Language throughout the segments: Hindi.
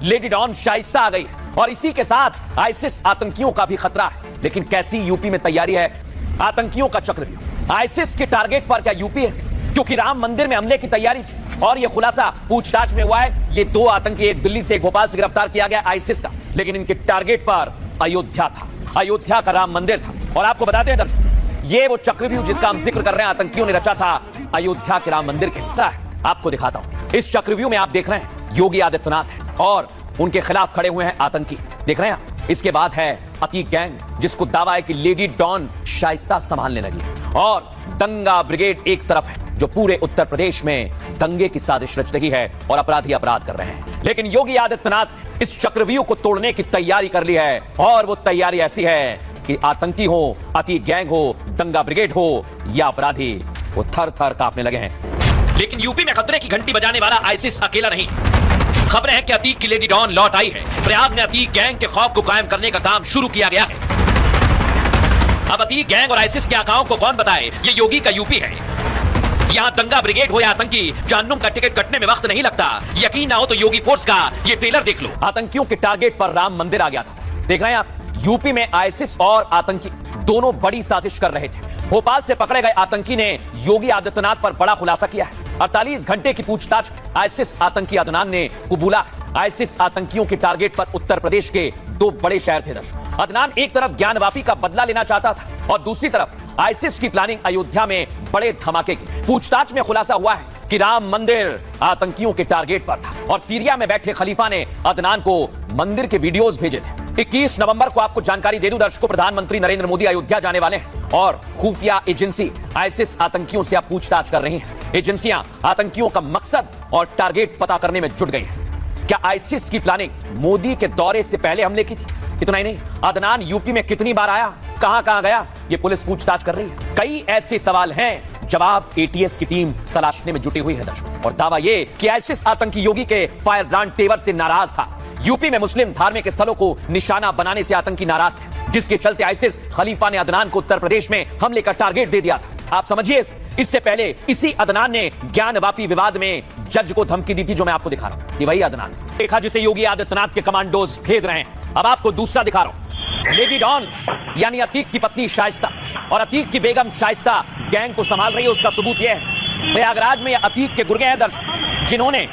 लेडी डॉन शाइस्ता आ गई और इसी के साथ आईसिस आतंकियों का भी खतरा है। लेकिन कैसी यूपी में तैयारी है आतंकियों का चक्रव्यूह? आईसिस के टारगेट पर क्या यूपी है? क्योंकि राम मंदिर में हमले की तैयारी थी और यह खुलासा पूछताछ में हुआ है। ये दो आतंकी, एक दिल्ली से एक भोपाल से गिरफ्तार किया गया आईसिस का, लेकिन इनके टारगेट पर अयोध्या था, अयोध्या का राम मंदिर था। और आपको बताते हैं दर्शकों, ये वो चक्रव्यूह जिसका हम जिक्र कर रहे हैं आतंकियों ने रचा था अयोध्या के राम मंदिर के लिए। आपको दिखाता हूं, इस चक्रव्यूह में आप देख रहे हैं योगी आदित्यनाथ है और उनके खिलाफ खड़े हुए हैं आतंकी, देख रहे हैं आप। इसके बाद है अतीक गैंग, जिसको दावा है कि लेडी डॉन शाइस्ता संभालने लगी है, और दंगा ब्रिगेड एक तरफ है जो पूरे उत्तर प्रदेश में दंगे की साजिश रच रही है और अपराधी अपराध कर रहे हैं। लेकिन योगी आदित्यनाथ इस चक्रव्यूह को तोड़ने की तैयारी कर ली है, और वो तैयारी ऐसी है कि आतंकी हो, अतीक गैंग हो, दंगा ब्रिगेड हो या अपराधी, वो थर थर कांपने लगे हैं। लेकिन यूपी में खतरे की घंटी बजाने वाला आईसिस अकेला नहीं। खबरें हैं कि अतीक की लेडी डॉन लौट आई है। प्रयाग में अतीक गैंग के खौफ को कायम करने का काम शुरू किया गया है। अब अतीक गैंग और आईसिस के आकाओं को कौन बताए, ये योगी का यूपी है। यहाँ दंगा ब्रिगेड हो या आतंकी, जहन्नुम का टिकट कटने में वक्त नहीं लगता। यकीन ना हो तो योगी फोर्स का ये ट्रेलर देख लो। आतंकियों के टारगेट पर राम मंदिर आ गया था। देख रहे हैं आप, यूपी में आईसिस और आतंकी दोनों बड़ी साजिश कर रहे थे। भोपाल से पकड़े गए आतंकी ने योगी आदित्यनाथ पर बड़ा खुलासा किया है। 48 घंटे की पूछताछ आईसिस आतंकी अदनान ने कबूला। आईसिस आतंकियों के टारगेट पर उत्तर प्रदेश के दो बड़े शहर थे दर्शकों। अदनान एक तरफ ज्ञानवापी का बदला लेना चाहता था और दूसरी तरफ आईसिस की प्लानिंग अयोध्या में बड़े धमाके की। पूछताछ में खुलासा हुआ है कि राम मंदिर आतंकियों के टारगेट पर था और सीरिया में बैठे खलीफा ने अदनान को मंदिर के वीडियोस भेजे थे। 21 नवंबर को आपको जानकारी दे दूं दर्शकों, प्रधानमंत्री नरेंद्र मोदी अयोध्या जाने वाले हैं और खुफिया एजेंसी आईसिस आतंकियों से अब पूछताछ कर रही हैं। एजेंसियां आतंकियों का मकसद और टारगेट पता करने में जुट गई हैं। क्या आईसिस की प्लानिंग मोदी के दौरे से पहले हमले की थी? इतना ही नहीं, अदनान यूपी में कितनी बार आया, कहां गया, ये पुलिस पूछताछ कर रही है। कई ऐसे सवाल हैं, जवाब एटीएस की टीम तलाशने में जुटी हुई है दर्शकों। और दावा ये कि आईसिस आतंकी योगी के फायर ब्रांड तेवर से नाराज था। यूपी में मुस्लिम धार्मिक स्थलों को निशाना बनाने से आतंकी नाराज थे, जिसके चलते आईसिस खलीफा ने अदनान को उत्तर प्रदेश में हमले का टारगेट दे दिया था। आप समझिए, इससे पहले इसी अदनान ने ज्ञानवापी विवाद में जज को धमकी दी थी, जो मैं आपको दिखा रहा हूं। ये वही अदनान देखा जिसे योगी आदित्यनाथ के कमांडोज भेद रहे हैं। अब आपको दूसरा दिखा रहा हूं। लेडी डॉन यानी अतीक की पत्नी शाइस्ता और अतीक की बेगम शाइस्ता गैंग को संभाल रही है। उसका सबूत यह है, प्रयागराज में अतीक के गुर्गे हैं दर्शक, जिन्होंने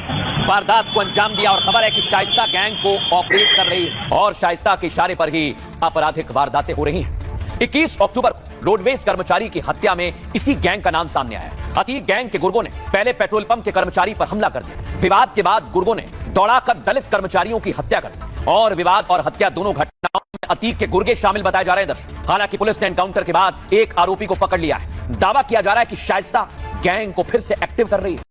वारदात को अंजाम दिया। और खबर है कि शाइस्ता गैंग को ऑपरेट कर रही है और शाइस्ता के इशारे पर ही आपराधिक वारदातें हो रही हैं। 21 अक्टूबर को रोडवेज कर्मचारी की हत्या में इसी गैंग का नाम सामने आया। अतीक गैंग के गुर्गों ने पहले पेट्रोल पंप के कर्मचारी पर हमला कर दिया। विवाद के बाद गुर्गों ने दौड़ाकर दलित कर्मचारियों की हत्या कर दी और विवाद और हत्या दोनों घटनाओं में अतीक के गुर्गे शामिल बताए जा रहे हैं दर्शक। हालांकि पुलिस ने एनकाउंटर के बाद एक आरोपी को पकड़ लिया है। दावा किया जा रहा है कि शाइस्ता गैंग को फिर से एक्टिव कर रही है।